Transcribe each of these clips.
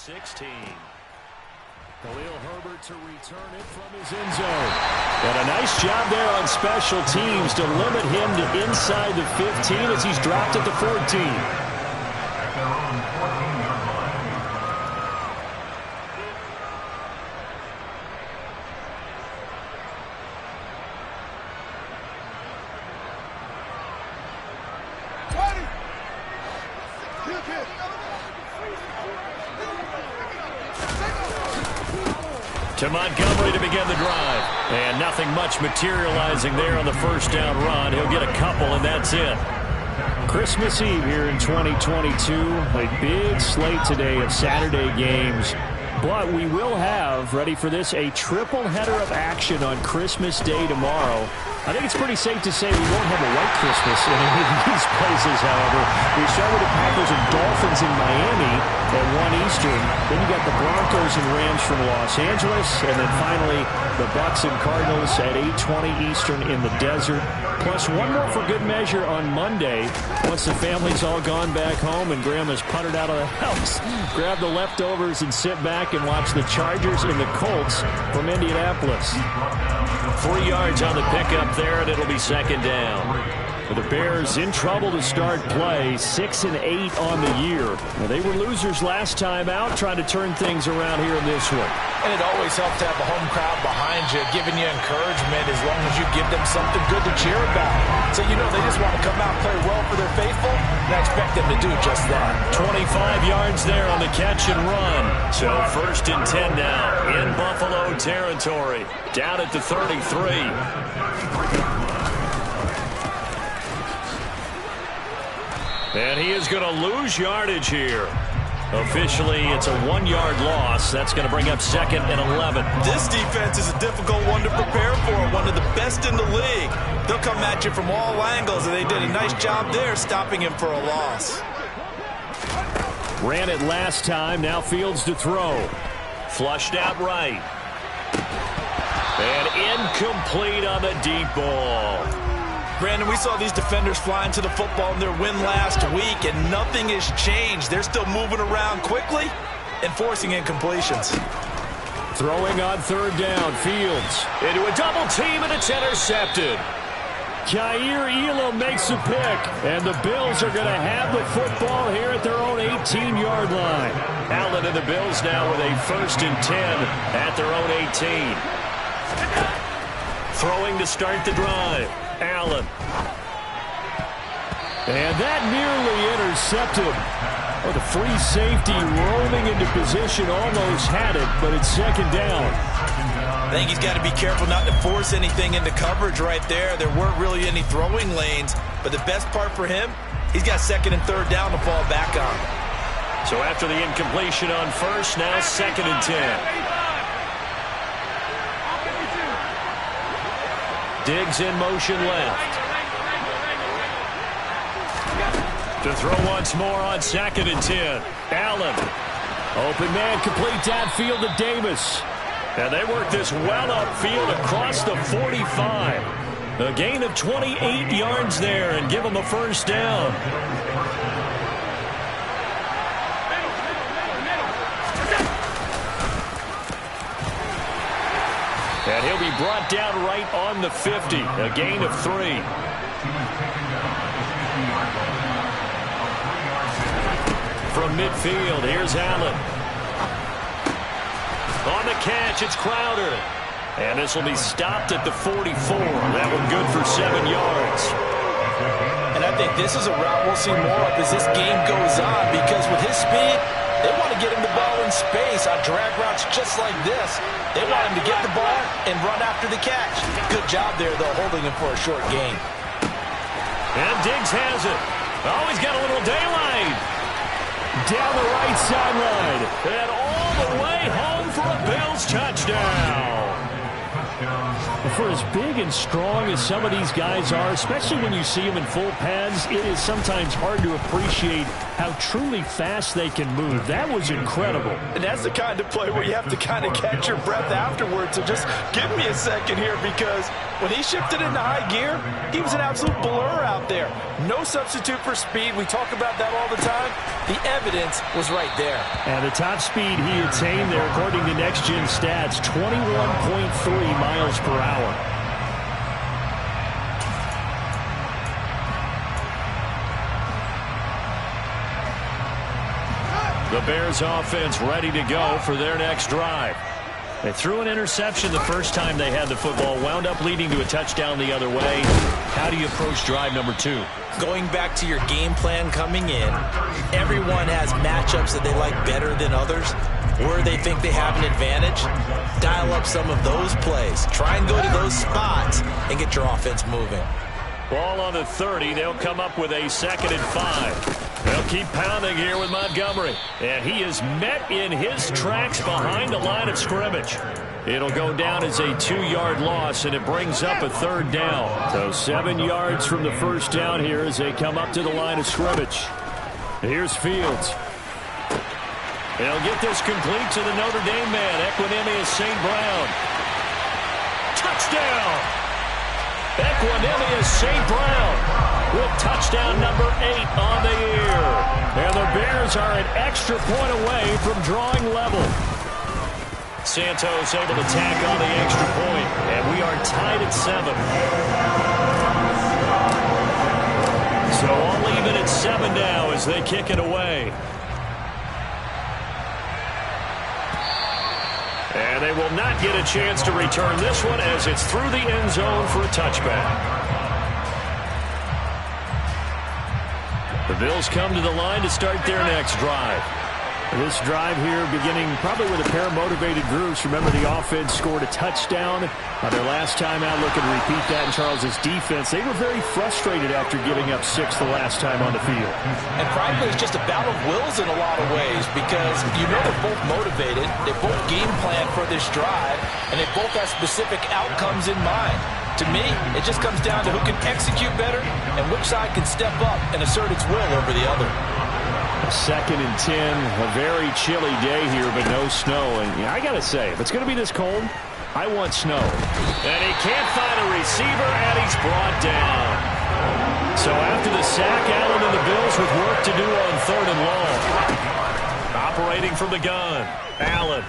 16. Khalil Herbert to return it from his end zone. And a nice job there on special teams to limit him to inside the 15 as he's dropped at the 14. To Montgomery to begin the drive. And nothing much materializing there on the first down run. He'll get a couple, and that's it. Christmas Eve here in 2022. A big slate today of Saturday games. But we will have, ready for this, a triple header of action on Christmas Day tomorrow. I think it's pretty safe to say we won't have a white Christmas in any of these places, however. We start with the Packers and Dolphins in Miami at 1 Eastern. Then you got the Broncos and Rams from Los Angeles. And then finally, the Bucs and Cardinals at 8:20 Eastern in the desert. Plus one more for good measure on Monday. Once the family's all gone back home and Grandma's puttered out of the house, grab the leftovers and sit back and watch the Chargers and the Colts from Indianapolis. 3 yards on the pickup there, and it'll be second down. The Bears in trouble to start play, 6-8 on the year. Now, they were losers last time out, trying to turn things around here in this one. And it always helps to have a home crowd behind you, giving you encouragement as long as you give them something good to cheer about. So, you know, they just want to come out and play well for their faithful, and I expect them to do just that. 25 yards there on the catch and run. So first and 10 now in Buffalo territory. Down at the 33. And he is going to lose yardage here. Officially, it's a 1-yard loss. That's going to bring up second and 11. This defense is a difficult one to prepare for, one of the best in the league. They'll come at you from all angles, and they did a nice job there stopping him for a loss. Ran it last time. Now Fields to throw. Flushed out right. And incomplete on the deep ball. Brandon, we saw these defenders fly into the football in their win last week, and nothing has changed. They're still moving around quickly and forcing incompletions. Throwing on third down, Fields into a double team, and it's intercepted. Kaiir Elam makes a pick, and the Bills are going to have the football here at their own 18-yard line. Allen and the Bills now with a first and 10 at their own 18. Throwing to start the drive. Allen. And that nearly intercepted. Oh, the free safety roaming into position almost had it, but it's second down. I think he's got to be careful not to force anything into coverage right there. There weren't really any throwing lanes, but the best part for him, he's got second and third down to fall back on. So after the incompletion on first, now second and 10. Diggs in motion left. To throw once more on second and 10. Allen. Open man, complete downfield to Davis. And they work this well upfield across the 45. A gain of 28 yards there and give them a first down. And he'll be brought down right on the 50. A gain of 3. From midfield, here's Allen. On the catch, it's Crowder. And this will be stopped at the 44. That one good for 7 yards. And I think this is a route we'll see more of as this game goes on, because with his speed, they want to get him the ball in space on drag routes just like this. They want him to get the ball and run after the catch. Good job there, though, holding him for a short gain. And Diggs has it. Oh, he's got a little daylight. Down the right sideline. And all the way home for a Bills touchdown. For as big and strong as some of these guys are, especially when you see them in full pads, it is sometimes hard to appreciate how truly fast they can move. That was incredible. And that's the kind of play where you have to kind of catch your breath afterwards. So just give me a second here, because when he shifted into high gear, he was an absolute blur out there. No substitute for speed. We talk about that all the time. The evidence was right there. And the top speed he attained there, according to Next Gen Stats, 21.3 miles per hour. The Bears offense ready to go for their next drive. They threw an interception the first time they had the football, wound up leading to a touchdown the other way. How do you approach drive number 2? Going back to your game plan coming in, everyone has matchups that they like better than others, where they think they have an advantage. Dial up some of those plays. Try and go to those spots and get your offense moving. Ball on the 30. They'll come up with a 2nd and 5. They'll keep pounding here with Montgomery. And he is met in his tracks behind the line of scrimmage. It'll go down as a 2-yard loss, and it brings up a 3rd down. So 7 yards from the first down here as they come up to the line of scrimmage. Here's Fields. They'll get this complete to the Notre Dame man, Equanimeous St. Brown. Touchdown! Equanimeous St. Brown with touchdown number 8 on the year. And the Bears are an extra point away from drawing level. Santos able to tack on the extra point, and we are tied at 7. So all even at 7 now as they kick it away. And they will not get a chance to return this one as it's through the end zone for a touchback. The Bills come to the line to start their next drive. This drive here beginning probably with a pair of motivated groups. Remember, the offense scored a touchdown their last time out. Looking to repeat that in Charles's defense. They were very frustrated after giving up 6 the last time on the field. And frankly, it's just a battle of wills in a lot of ways, because you know they're both motivated. They both game plan for this drive, and they both have specific outcomes in mind. To me, it just comes down to who can execute better and which side can step up and assert its will over the other. 2nd and 10, a very chilly day here, but no snow. And yeah, I got to say, if it's going to be this cold, I want snow. And he can't find a receiver, and he's brought down. So after the sack, Allen and the Bills with work to do on 3rd and long. Operating from the gun, Allen.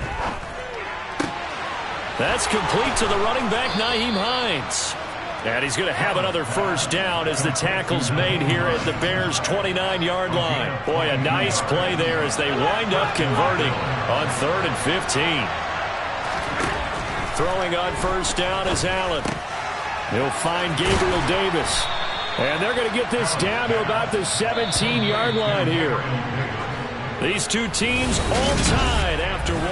That's complete to the running back, Nyheim Hines. And he's going to have another first down as the tackle's made here at the Bears' 29-yard line. Boy, a nice play there as they wind up converting on 3rd and 15. Throwing on first down is Allen. He'll find Gabriel Davis. And they're going to get this down to about the 17-yard line here. These two teams all tied after 1.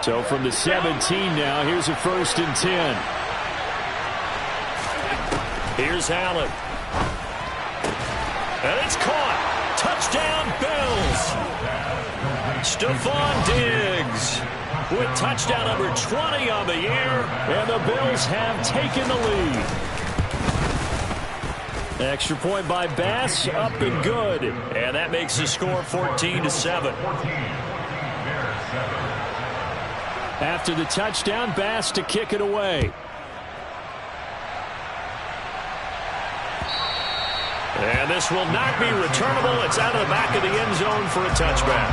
So from the 17 now, here's a 1st and 10. Here's Allen. And it's caught. Touchdown, Bills. Stephon Diggs with touchdown number 20 on the year. And the Bills have taken the lead. Extra point by Bass, up and good. And that makes the score 14-7. After the touchdown, Bass to kick it away. And this will not be returnable. It's out of the back of the end zone for a touchback.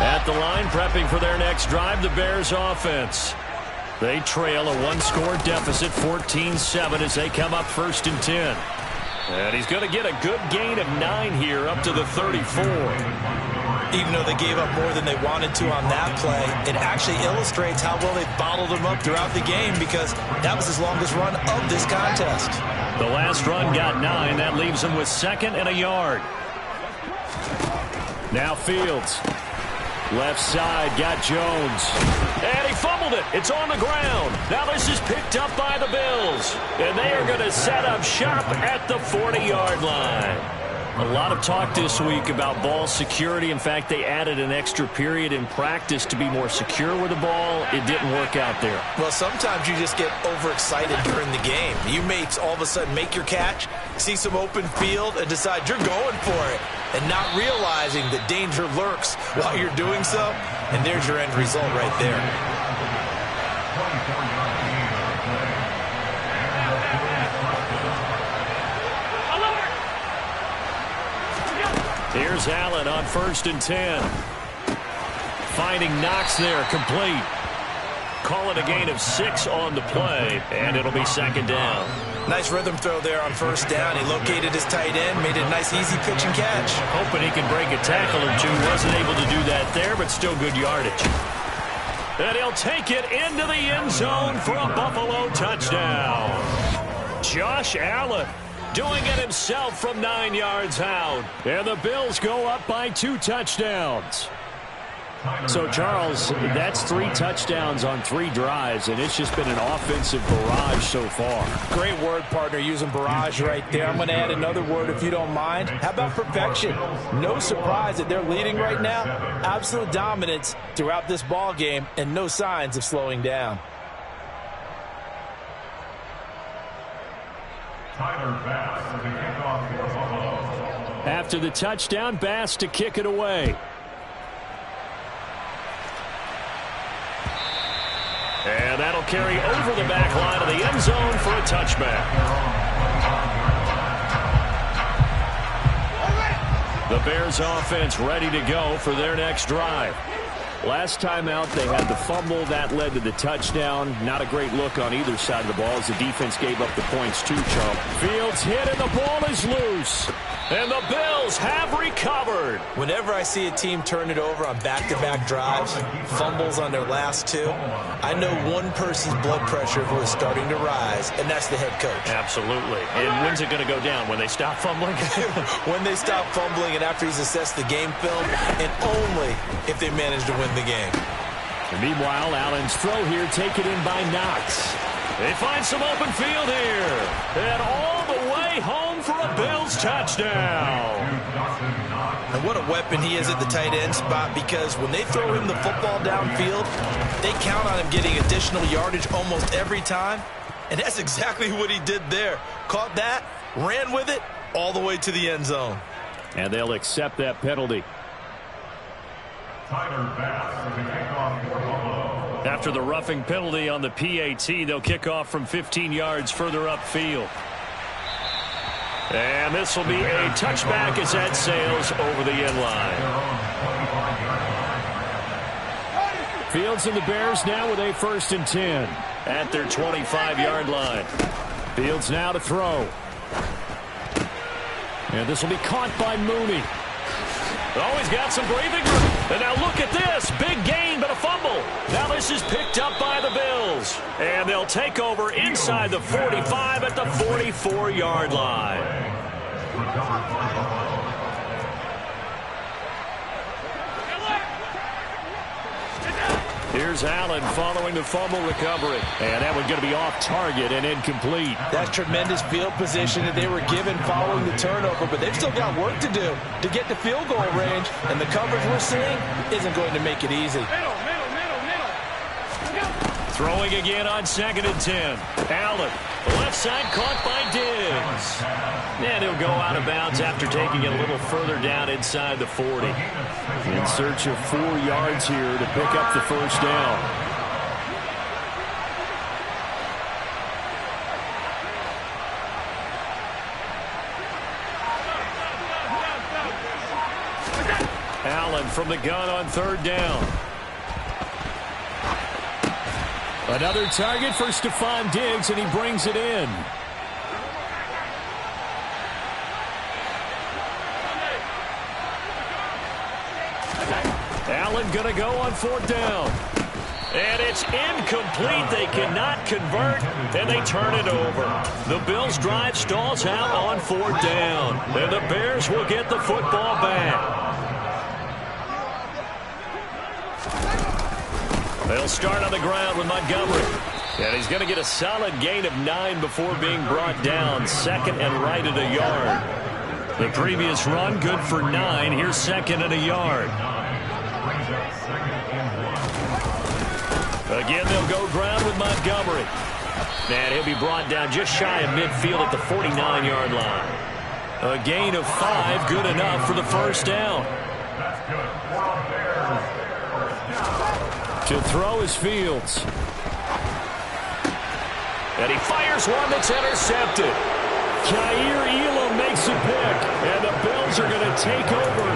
At the line, prepping for their next drive, the Bears offense. They trail a 1-score deficit, 14-7, as they come up 1st and 10. And he's going to get a good gain of 9 here up to the 34. Even though they gave up more than they wanted to on that play, it actually illustrates how well they bottled them up throughout the game because that was his longest run of this contest. The last run got 9. That leaves him with 2nd and a yard. Now Fields. Left side, got Jones. And he fumbled it. It's on the ground. Now this is picked up by the Bills. And they are going to set up shop at the 40-yard line. A lot of talk this week about ball security. In fact, they added an extra period in practice to be more secure with the ball. It didn't work out there. Well, sometimes you just get overexcited during the game. You may all of a sudden make your catch, see some open field, and decide you're going for it, and not realizing that danger lurks while you're doing so. And there's your end result right there. Here's Allen on 1st and 10. Finding Knox there, complete. Call it a gain of 6 on the play, and it'll be 2nd down. Nice rhythm throw there on 1st down. He located his tight end, made a nice easy pitch and catch. Hoping he can break a tackle or two. Wasn't able to do that there, but still good yardage. And he'll take it into the end zone for a Buffalo touchdown. Josh Allen doing it himself from 9 yards out. And the Bills go up by 2 touchdowns. So, Charles, that's 3 touchdowns on 3 drives, and it's just been an offensive barrage so far. Great word, partner, using barrage right there. I'm going to add another word if you don't mind. How about perfection? No surprise that they're leading right now. Absolute dominance throughout this ball game and no signs of slowing down. After the touchdown, Bass to kick it away. And that'll carry over the back line of the end zone for a touchback. The Bears offense ready to go for their next drive. Last time out, they had the fumble. That led to the touchdown. Not a great look on either side of the ball as the defense gave up the points too, Charles. Fields hit and the ball is loose. And the Bills have recovered. Whenever I see a team turn it over on back-to-back drives, fumbles on their last 2, I know one person's blood pressure who is starting to rise, and that's the head coach. Absolutely. And when's it going to go down? When they stop fumbling? When they stop fumbling and after he's assessed the game film, and only if they manage to win the game. And meanwhile, Allen's throw here taken in by Knox. They find some open field here. And all the way home for a Bills touchdown. And what a weapon he is at the tight end spot, because when they throw him the football downfield, they count on him getting additional yardage almost every time. And that's exactly what he did there. Caught that, ran with it, all the way to the end zone. And they'll accept that penalty. After the roughing penalty on the PAT, they'll kick off from 15 yards further upfield. And this will be a touchback as that sails over the end line. Fields and the Bears now with a 1st and 10 at their 25-yard line. Fields now to throw. And this will be caught by Mooney. Oh, he's got some breathing room. And now look at this. Big gain, but a fumble. Now this is picked up by the Bills. And they'll take over inside the 45 at the 44-yard line. Here's Allen following the fumble recovery. And that one's going to be off target and incomplete. That's tremendous field position that they were given following the turnover, but they've still got work to do to get to field goal range, and the coverage we're seeing isn't going to make it easy. Throwing again on 2nd and 10. Allen, left side caught by Diggs. And he'll go out of bounds after taking it a little further down inside the 40. In search of 4 yards here to pick up the 1st down. Allen from the gun on 3rd down. Another target for Stephon Diggs, and he brings it in. going to go on 4th down. And it's incomplete. They cannot convert, and they turn it over. The Bills' drive stalls out on 4th down, and the Bears will get the football back. They'll start on the ground with Montgomery. And he's going to get a solid gain of 9 before being brought down. Second and right at a yard. The previous run, good for 9. Here's second and a yard. Again, they'll go ground with Montgomery. And he'll be brought down just shy of midfield at the 49-yard line. A gain of 5, good enough for the first down. To throw is Fields. And he fires one that's intercepted. Jair Elam makes a pick, and the Bills are going to take over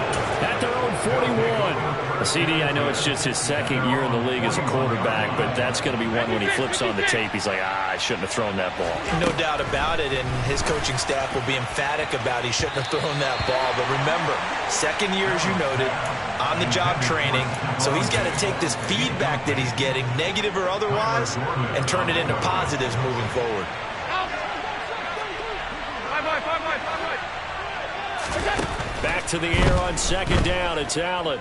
at their own 41. CD, I know it's just his second year in the league as a quarterback, but that's going to be one when he flips on the tape. He's like, I shouldn't have thrown that ball. No doubt about it, and his coaching staff will be emphatic about he shouldn't have thrown that ball. But remember, second year, as you noted, on-the-job training, so he's got to take this feedback that he's getting, negative or otherwise, and turn it into positives moving forward. Back to the air on second down. It's Allen.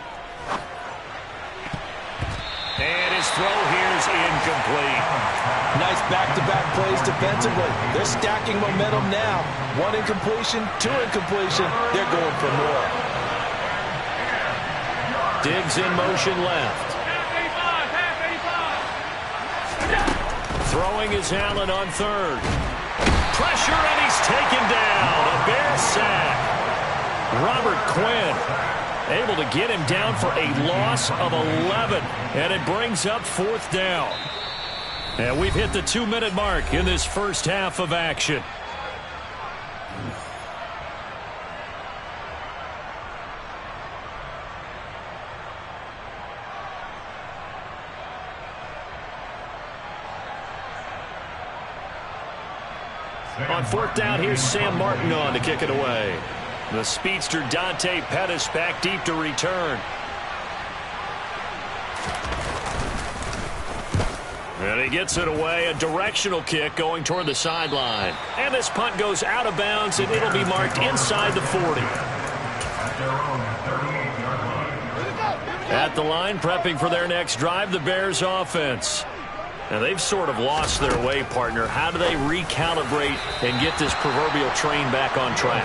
And his throw here is incomplete. Nice back-to-back plays defensively. They're stacking momentum now. 1 incompletion, 2 incompletion. They're going for more. Diggs in motion left. Throwing is Allen on 3rd. Pressure, and he's taken down. A Bears sack. Robert Quinn able to get him down for a loss of 11. And it brings up 4th down. And we've hit the 2-minute mark in this first half of action. On 4th down, here's Sam Martin on to kick it away. The speedster Dante Pettis back deep to return. And he gets it away. A directional kick going toward the sideline. And this punt goes out of bounds, and it'll be marked inside the 40. At the line, prepping for their next drive, the Bears offense. Now, they've sort of lost their way, partner. How do they recalibrate and get this proverbial train back on track?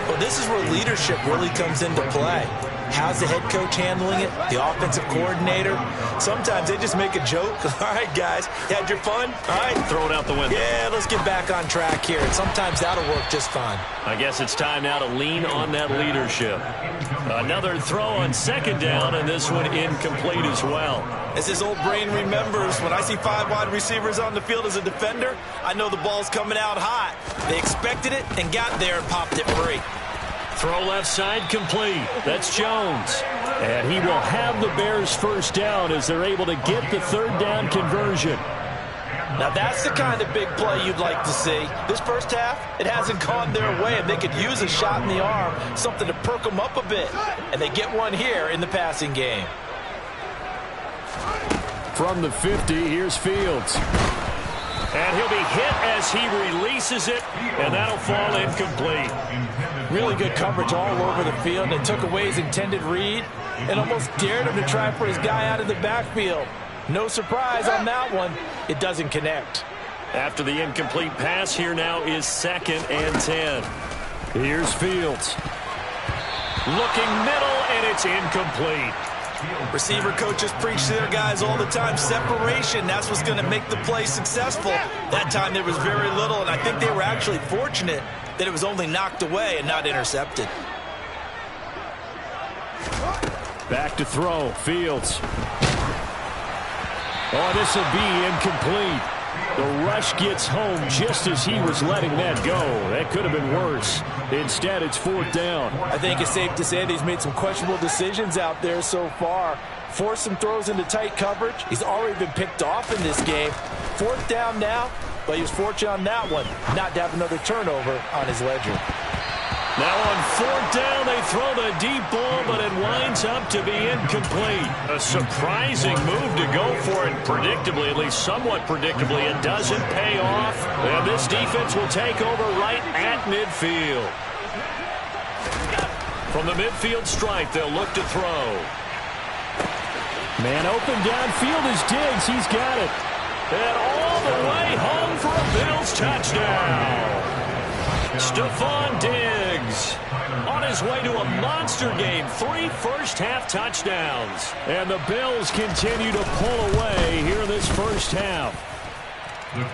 Well, this is where leadership really comes into play. How's the head coach handling it? The offensive coordinator? Sometimes they just make a joke. All right, guys, you had your fun? All right. Throw it out the window. Yeah, let's get back on track here. And sometimes that'll work just fine. I guess it's time now to lean on that leadership. Another throw on second down, and this one incomplete as well. As his old brain remembers, when I see 5 wide receivers on the field as a defender, I know the ball's coming out hot. They expected it and got there and popped it free. Throw left side complete. That's Jones. And he will have the Bears first down as they're able to get the 3rd down conversion. Now that's the kind of big play you'd like to see. This first half, it hasn't gone their way, and they could use a shot in the arm, something to perk them up a bit. And they get one here in the passing game. From the 50, here's Fields. And he'll be hit as he releases it, and that'll fall incomplete. Really good coverage all over the field. They took away his intended read and almost dared him to try and put his guy out of the backfield. No surprise on that one. It doesn't connect. After the incomplete pass, here now is 2nd and 10. Here's Fields. Looking middle, and it's incomplete. Receiver coaches preach to their guys all the time. Separation, that's what's going to make the play successful. That time there was very little, and I think they were actually fortunate that it was only knocked away and not intercepted. Back to throw, Fields. Oh, this will be incomplete. The rush gets home just as he was letting that go. That could have been worse. Instead, it's 4th down. I think it's safe to say that he's made some questionable decisions out there so far. Forced some throws into tight coverage. He's already been picked off in this game. 4th down now, but he was fortunate on that one not to have another turnover on his ledger. Now on fourth down, they throw the deep ball, but it winds up to be incomplete. A surprising move to go for it predictably, at least somewhat predictably. It doesn't pay off, and this defense will take over right at midfield. From the midfield stripe, they'll look to throw. Man open downfield is Diggs. He's got it. And all the way home for a Bills touchdown. Stephon Diggs on his way to a monster game. 3 first-half touchdowns. And the Bills continue to pull away here in this first half.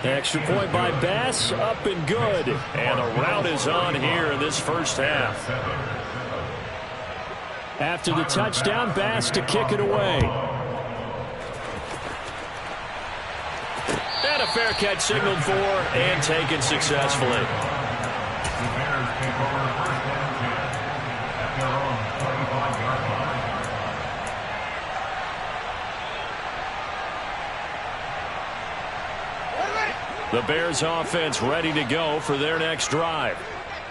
Extra point by Bass, up and good. And the route is on here in this first half. After the touchdown, Bass to kick it away. And a fair catch signaled for and taken successfully. The Bears offense ready to go for their next drive.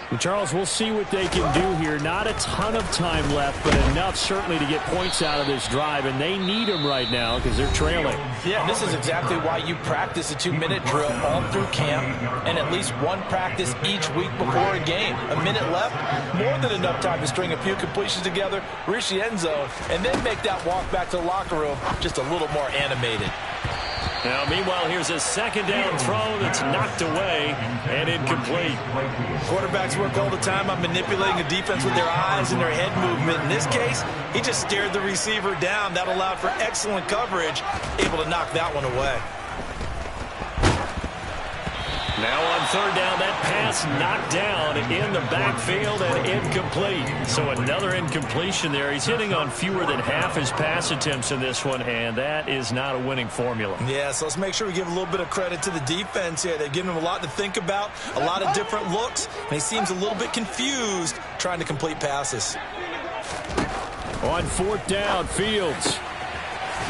Well, Charles, we'll see what they can do here. Not a ton of time left, but enough certainly to get points out of this drive, and they need them right now because they're trailing. Yeah, this is exactly why you practice a 2-minute drill all through camp and at least one practice each week before a game. A minute left, more than enough time to string a few completions together, reach the end zone, and then make that walk back to the locker room just a little more animated. Now, meanwhile, here's a second down throw that's knocked away and incomplete. Quarterbacks work all the time on manipulating a defense with their eyes and their head movement. In this case, he just stared the receiver down. That allowed for excellent coverage, able to knock that one away. Now on third down, that pass knocked down in the backfield and incomplete. So another incompletion there. He's hitting on fewer than half his pass attempts in this one, and that is not a winning formula. Yeah, so let's make sure we give a little bit of credit to the defense here. They're giving him a lot to think about, a lot of different looks, and he seems a little bit confused trying to complete passes. On fourth down, Fields.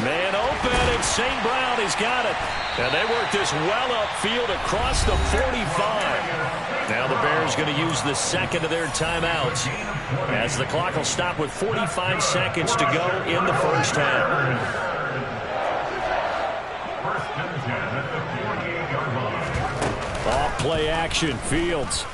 Man open, and St. Brown has got it. And they work this well upfield across the 45. Now the Bears going to use the second of their timeouts as the clock will stop with 45 seconds to go in the first half. Off play action, Fields.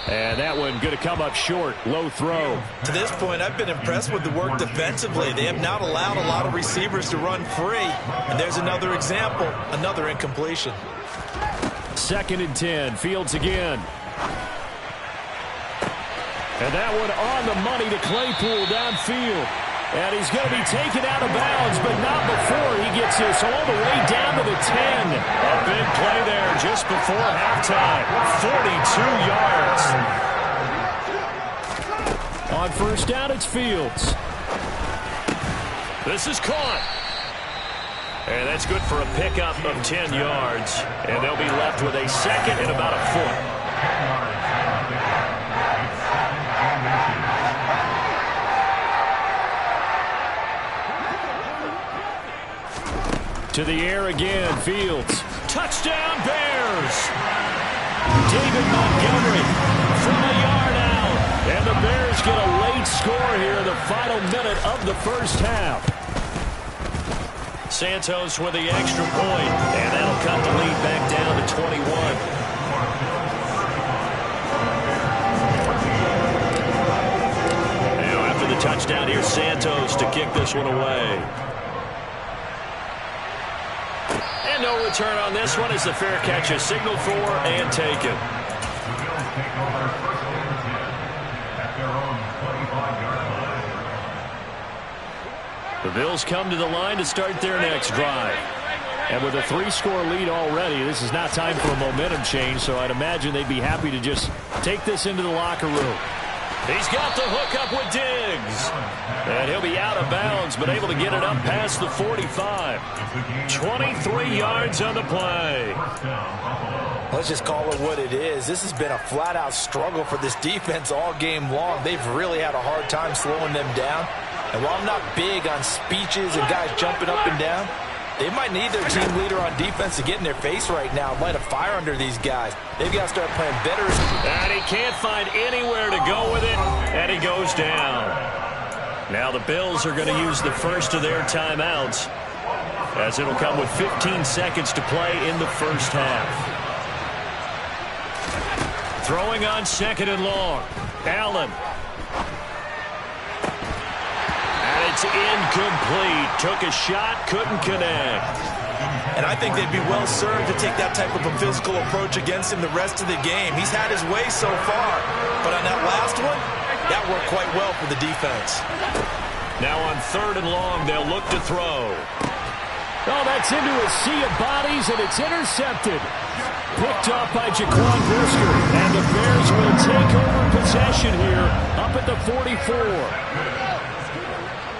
And that one going to come up short. Low throw. To this point, I've been impressed with the work defensively. They have not allowed a lot of receivers to run free. And there's another example, another incompletion. 2nd and 10. Fields again. And that one on the money to Claypool downfield. And he's going to be taken out of bounds, but not before he gets this all the way down to the 10. A big play there just before halftime. 42 yards. On first down, it's Fields. This is caught. And that's good for a pickup of 10 yards. And they'll be left with a second and about a foot. To the air again, Fields. Touchdown, Bears! David Montgomery from a yard out. And the Bears get a late score here in the final minute of the first half. Santos with the extra point, and that'll cut the lead back down to 21. Now after the touchdown, here's Santos to kick this one away. No return on this one as the fair catch is signaled for and taken. The Bills come to the line to start their next drive. And with a 3-score lead already, this is not time for a momentum change, so I'd imagine they'd be happy to just take this into the locker room. He's got the hook up with Diggs. And he'll be out of bounds, but able to get it up past the 45. 23 yards on the play. Let's just call it what it is. This has been a flat-out struggle for this defense all game long. They've really had a hard time slowing them down. And while I'm not big on speeches and guys jumping up and down, They might need their team leader on defense to get in their face right now and light a fire under these guys. They've got to start playing better. And he can't find anywhere to go with it, and he goes down. Now the Bills are going to use the first of their timeouts, as it'll come with 15 seconds to play in the first half. Throwing on 2nd and long. Allen. And it's incomplete. Took a shot, couldn't connect. And I think they'd be well served to take that type of a physical approach against him the rest of the game. He's had his way so far, but on that last one, that worked quite well for the defense. Now on 3rd and long, they'll look to throw. Oh, that's into a sea of bodies, and it's intercepted. Picked off by Jaquan Brisker, and the Bears will take over possession here up at the 44.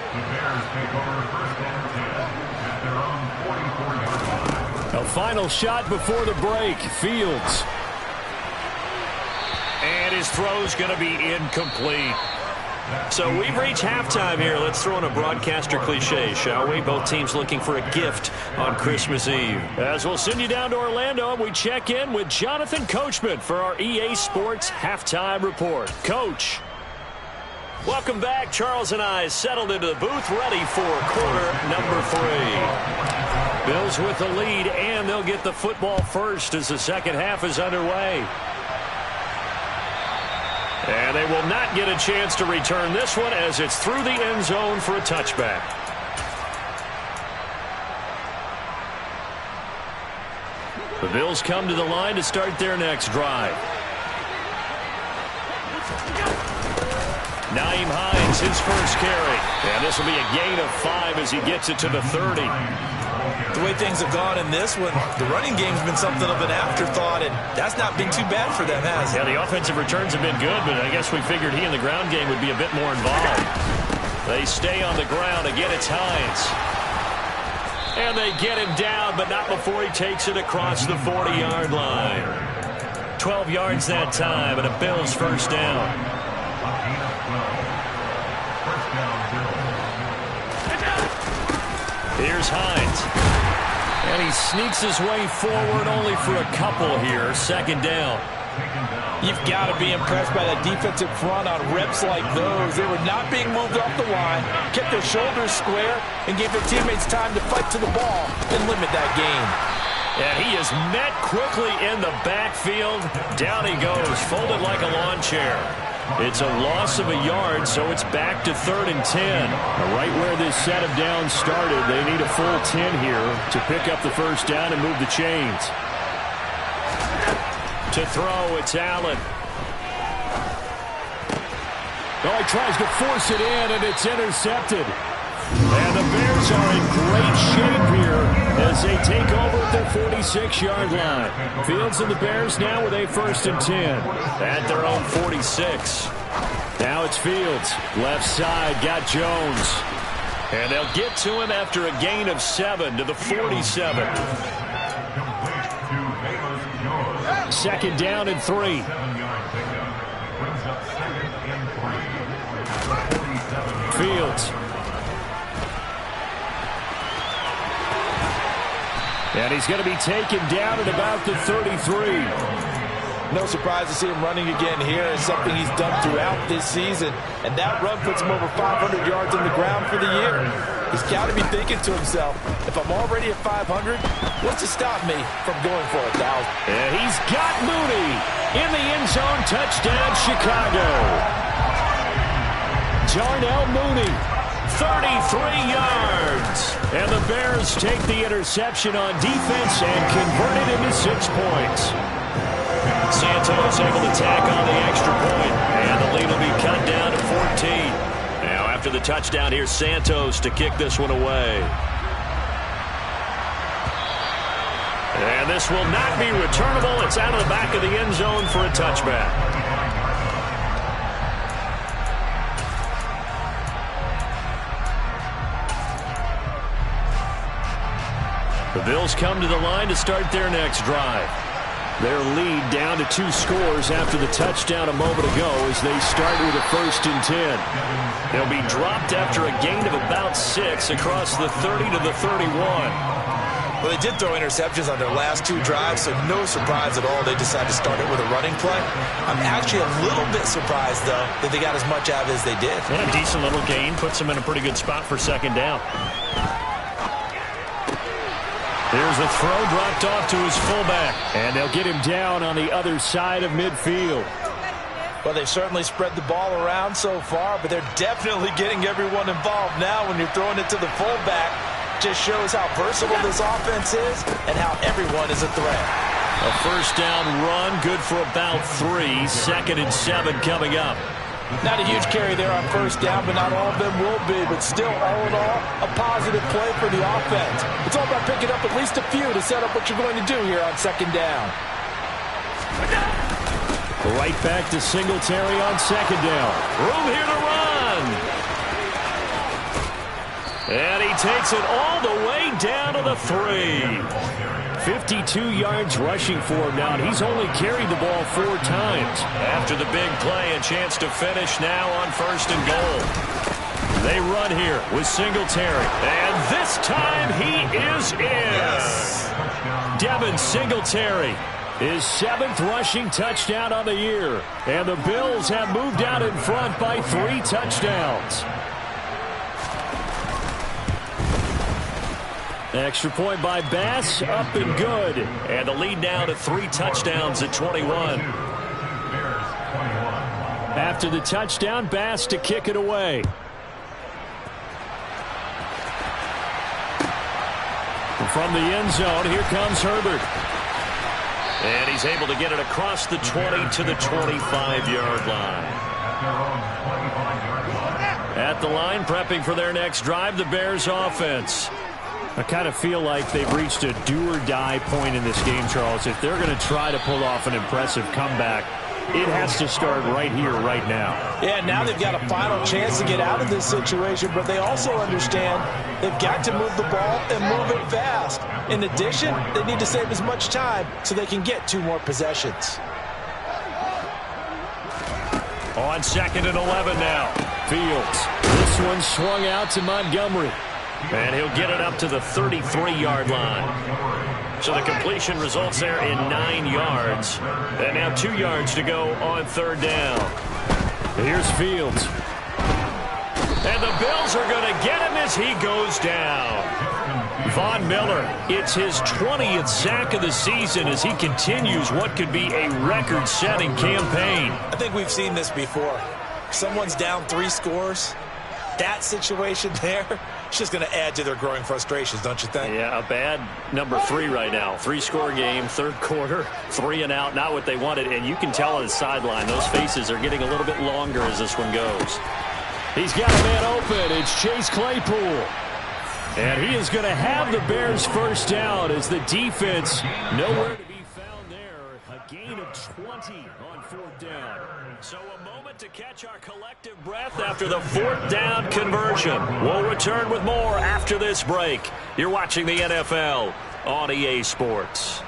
The Bears take over first and 10 at their own 44-yard line. A final shot before the break. Fields. And his throw's going to be incomplete. So we've reached halftime here. Let's throw in a broadcaster cliche, shall we? Both teams looking for a gift on Christmas Eve. As we'll send you down to Orlando, and we check in with Jonathan Coachman for our EA Sports Halftime Report. Coach. Welcome back. Charles and I settled into the booth, ready for quarter number 3. Bills with the lead, and they'll get the football first as the second half is underway. And they will not get a chance to return this one as it's through the end zone for a touchback. The Bills come to the line to start their next drive. Nyheim Hines, his first carry. And this will be a gain of 5 as he gets it to the 30. The way things have gone in this one, the running game's been something of an afterthought, and that's not been too bad for them, has it? Yeah, the offensive returns have been good, but I guess we figured he in the ground game would be a bit more involved. They stay on the ground. Again, it's Hines. And they get him down, but not before he takes it across the 40-yard line. 12 yards that time, and a Bills first down. Here's Hines. And he sneaks his way forward only for a couple here. Second down. You've got to be impressed by that defensive front on reps like those. They were not being moved off the line, kept their shoulders square, and gave their teammates time to fight to the ball and limit that gain. And he is met quickly in the backfield. Down he goes, folded like a lawn chair. It's a loss of a yard, so it's back to 3rd and 10. Right where this set of downs started, they need a full 10 here to pick up the first down and move the chains. To throw, it's Allen. Oh, he tries to force it in, and it's intercepted. And the Bears are in great shape here as they take over at their 46-yard line. Fields and the Bears now with a 1st and 10 at their own 46. Now it's Fields. Left side, got Jones. And they'll get to him after a gain of 7 to the 47. 2nd down and 3. Fields. And he's going to be taken down at about the 33. No surprise to see him running again here. It's something he's done throughout this season. And that run puts him over 500 yards on the ground for the year. He's got to be thinking to himself, if I'm already at 500, what's to stop me from going for 1,000? And he's got Mooney in the end zone. Touchdown, Chicago. Darnell Mooney, 33 yards. And the Bears take the interception on defense and convert it into 6 points. Santos able to tack on the extra point, and the lead will be cut down to 14. Now after the touchdown, here's Santos to kick this one away. And this will not be returnable. It's out of the back of the end zone for a touchback. The Bills come to the line to start their next drive. Their lead down to 2 scores after the touchdown a moment ago as they start with a 1st and 10. They'll be dropped after a gain of about 6 across the 30 to the 31. Well, they did throw interceptions on their last 2 drives, so no surprise at all they decided to start it with a running play. I'm actually a little bit surprised, though, that they got as much out of it as they did. And a decent little gain puts them in a pretty good spot for 2nd down. There's a throw dropped off to his fullback, and they'll get him down on the other side of midfield. Well, they've certainly spread the ball around so far, but they're definitely getting everyone involved now when you're throwing it to the fullback. Just shows how versatile this offense is and how everyone is a threat. A 1st down run, good for about 3. 2nd and 7 coming up. Not a huge carry there on 1st down, but not all of them will be. But still, all in all, a positive play for the offense. It's all about picking up at least a few to set up what you're going to do here on 2nd down. Right back to Singletary on 2nd down. Room here to run. And he takes it all the way down to the 3. 52 yards rushing for him now, and he's only carried the ball 4 times. After the big play, a chance to finish now on 1st and goal. They run here with Singletary, and this time he is in. Yes. Devin Singletary, his 7th rushing touchdown on the year, and the Bills have moved out in front by 3 touchdowns. Extra point by Bass, up and good. And the lead now to 3 touchdowns at 21. After the touchdown, Bass to kick it away. From the end zone, here comes Herbert. And he's able to get it across the 20 to the 25-yard line. At the line, prepping for their next drive, the Bears offense. I kind of feel like they've reached a do-or-die point in this game, Charles. If they're going to try to pull off an impressive comeback, it has to start right here, right now. Yeah, now they've got a final chance to get out of this situation, but they also understand they've got to move the ball and move it fast. In addition, they need to save as much time so they can get 2 more possessions. On 2nd and 11 now. Fields. This one swung out to Montgomery. And he'll get it up to the 33-yard line. So the completion results there in 9 yards. And now 2 yards to go on 3rd down. Here's Fields. And the Bills are going to get him as he goes down. Von Miller, it's his 20th sack of the season as he continues what could be a record-setting campaign. I think we've seen this before. Someone's down 3 scores. That situation there, it's just going to add to their growing frustrations, don't you think? Yeah, a bad number 3 right now. 3-score game, 3rd quarter, 3 and out, not what they wanted. And you can tell on the sideline, those faces are getting a little bit longer as this one goes. He's got a man open. It's Chase Claypool. And he is going to have the Bears 1st down as the defense nowhere to be found there. A gain of 20 on 4th down. So a moment to catch our collective breath after the 4th down conversion. We'll return with more after this break. You're watching the NFL on EA Sports.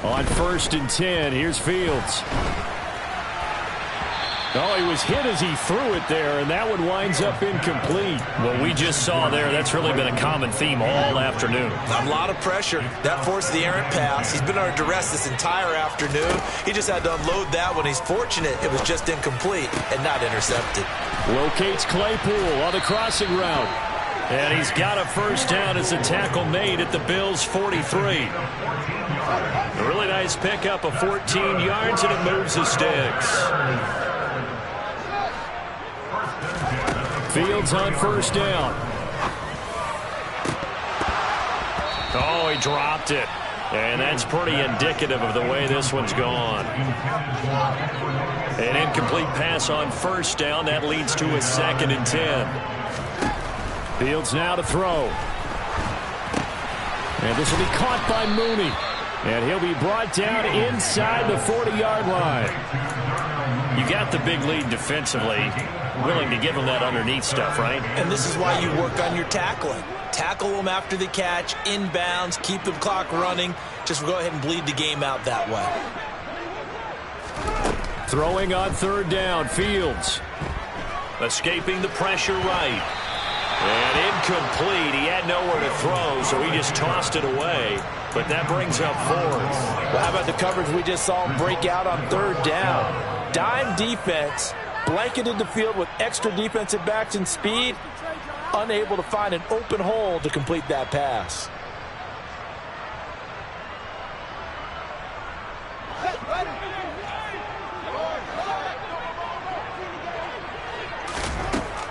On 1st and 10, here's Fields. Oh, he was hit as he threw it there, and that one winds up incomplete. What we just saw there, that's really been a common theme all afternoon. A lot of pressure. That forced the errant pass. He's been under duress this entire afternoon. He just had to unload that one. He's fortunate it was just incomplete and not intercepted. Locates Claypool on the crossing route. And he's got a 1st down as the tackle made at the Bills' 43. A really nice pickup of 14 yards, and it moves the sticks. Fields on 1st down. Oh, he dropped it. And that's pretty indicative of the way this one's gone. An incomplete pass on 1st down. That leads to a 2nd and 10. Fields now to throw. And this will be caught by Mooney. And he'll be brought down inside the 40-yard line. You got the big lead defensively. Willing to give them that underneath stuff, right? And this is why you work on your tackling. Tackle them after the catch, inbounds, keep the clock running. Just go ahead and bleed the game out that way. Throwing on third down, Fields. Escaping the pressure right. And incomplete. He had nowhere to throw, so he just tossed it away. But that brings up fourth. Well, how about the coverage we just saw him break out on third down? Dime defense, blanketed the field with extra defensive backs and speed, unable to find an open hole to complete that pass.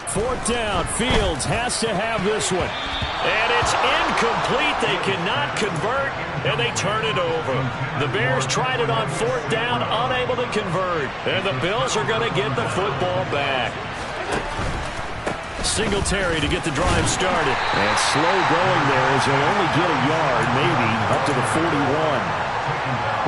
Fourth down, Fields has to have this one. And it's incomplete. They cannot convert, and they turn it over. The Bears tried it on fourth down, unable to convert. And the Bills are going to get the football back. Singletary to get the drive started. And slow going there as he'll only get a yard, maybe, up to the 41.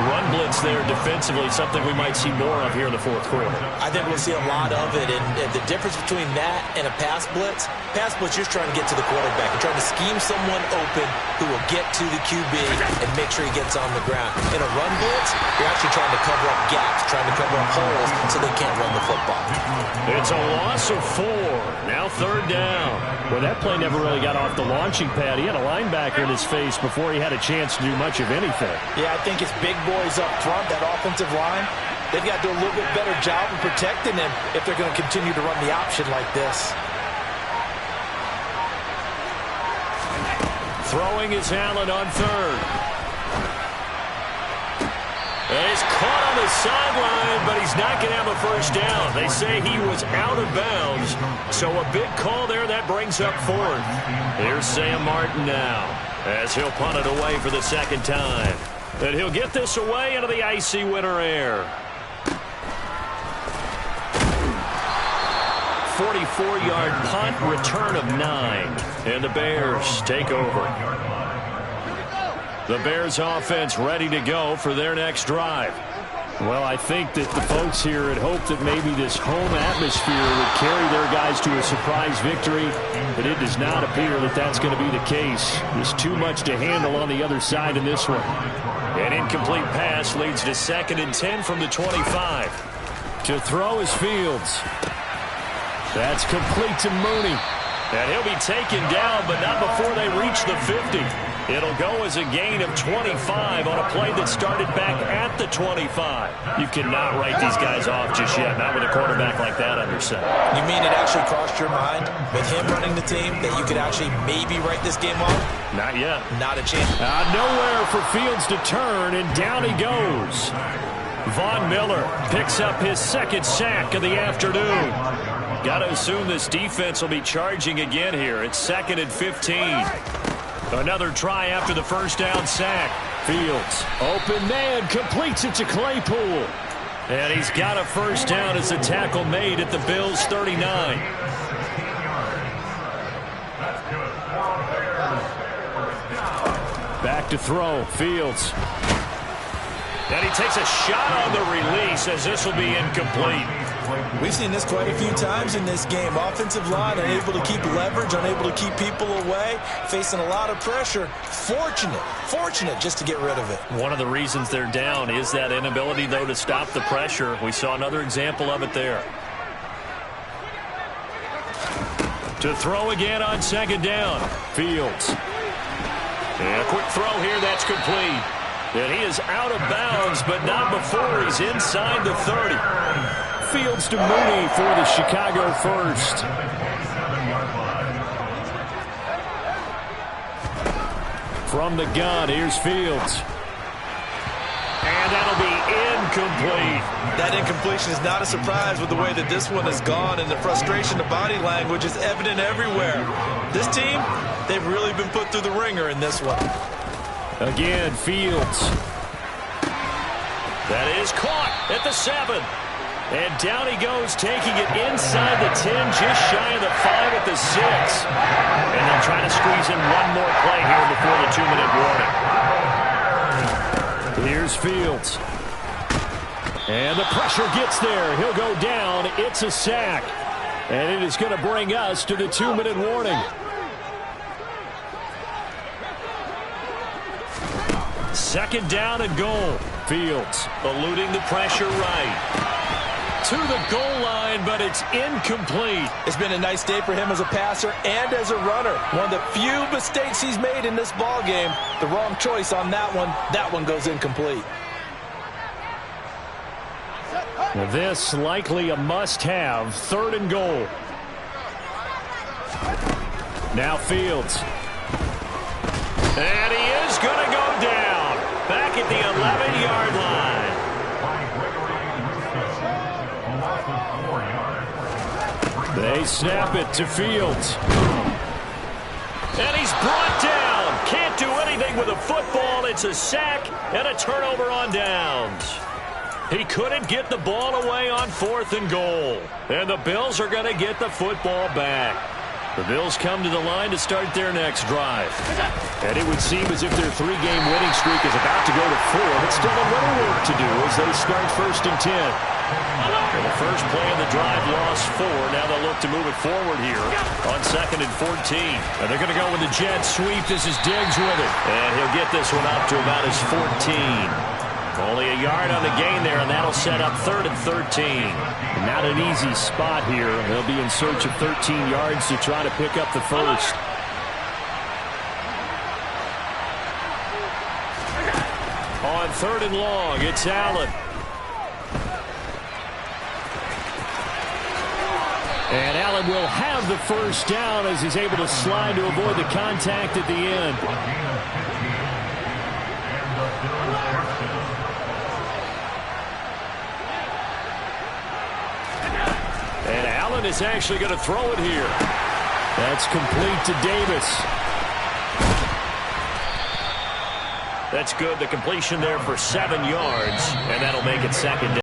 Run blitz there defensively, something we might see more of here in the fourth quarter. I think we'll see a lot of it, and the difference between that and a pass blitz, you're trying to get to the quarterback. You're trying to scheme someone open who will get to the QB and make sure he gets on the ground. In a run blitz, you're actually trying to cover up gaps, trying to cover up holes so they can't run the football. It's a loss of 4. Now third down. Well, that play never really got off the launching pad. He had a linebacker in his face before he had a chance to do much of anything. Yeah, I think it's big boys up front, that offensive line. They've got to do a little bit better job of protecting him if they're going to continue to run the option like this. Throwing is Allen on third. And he's caught on the sideline, but he's not going to have a first down. They say he was out of bounds. So a big call there. That brings up fourth. Here's Sam Martin now as he'll punt it away for the second time. And he'll get this away into the icy winter air. 44-yard punt, return of 9. And the Bears take over. The Bears offense ready to go for their next drive. Well, I think that the folks here had hoped that maybe this home atmosphere would carry their guys to a surprise victory, but it does not appear that that's going to be the case. There's too much to handle on the other side in this one. An incomplete pass leads to 2nd and 10 from the 25. To throw is Fields. That's complete to Mooney. And he'll be taken down, but not before they reach the 50. It'll go as a gain of 25 on a play that started back at the 25. You cannot write these guys off just yet, not with a quarterback like that under center. You mean it actually crossed your mind with him running the team that you could actually maybe write this game off? Not yet. Not a chance. Nowhere for Fields to turn, and down he goes. Von Miller picks up his 2nd sack of the afternoon. Got to assume this defense will be charging again here. It's 2nd and 15. Another try after the first down sack. Fields, open man, completes it to Claypool. And he's got a first down as the tackle made at the Bills' 39. Back to throw, Fields. And he takes a shot on the release as this will be incomplete. We've seen this quite a few times in this game. Offensive line unable to keep leverage, unable to keep people away, facing a lot of pressure. Fortunate just to get rid of it. One of the reasons they're down is that inability, though, to stop the pressure. We saw another example of it there. To throw again on 2nd down. Fields. And a quick throw here, that's complete. And he is out of bounds, but not before he's inside the 30. Fields to Mooney for the Chicago first. From the gun, here's Fields. And that'll be incomplete. That incompletion is not a surprise with the way that this one has gone, and the frustration, the body language is evident everywhere. This team, they've really been put through the ringer in this one. Again, Fields. That is caught at the 7. And down he goes, taking it inside the 10, just shy of the 5 at the 6. And they'll try to squeeze in one more play here before the 2-minute warning. Here's Fields. And the pressure gets there. He'll go down. It's a sack. And it is going to bring us to the 2-minute warning. Second down and goal. Fields eluding the pressure right. To the goal line, but it's incomplete. It's been a nice day for him as a passer and as a runner. One of the few mistakes he's made in this ball game. The wrong choice on that one. That one goes incomplete. Now this likely a must-have. Third and goal. Now Fields. And he is going to go down. Back at the 11-yard line. They snap it to Fields. And he's brought down. Can't do anything with a football. It's a sack and a turnover on downs. He couldn't get the ball away on 4th and goal. And the Bills are going to get the football back. The Bills come to the line to start their next drive. And it would seem as if their 3-game winning streak is about to go to 4, but still a little work to do as they start 1st and 10. And the first play of the drive lost 4. Now they'll look to move it forward here on 2nd and 14. And they're going to go with the jet sweep. This is Diggs with it. And he'll get this one up to about his 14. Only a yard on the gain there, and that'll set up 3rd and 13. Not an easy spot here. They'll be in search of 13 yards to try to pick up the first. On 3rd and long, it's Allen. And Allen will have the first down as he's able to slide to avoid the contact at the end. And Allen is actually going to throw it here. That's complete to Davis. That's good. The completion there for 7 yards, and that'll make it 2nd down.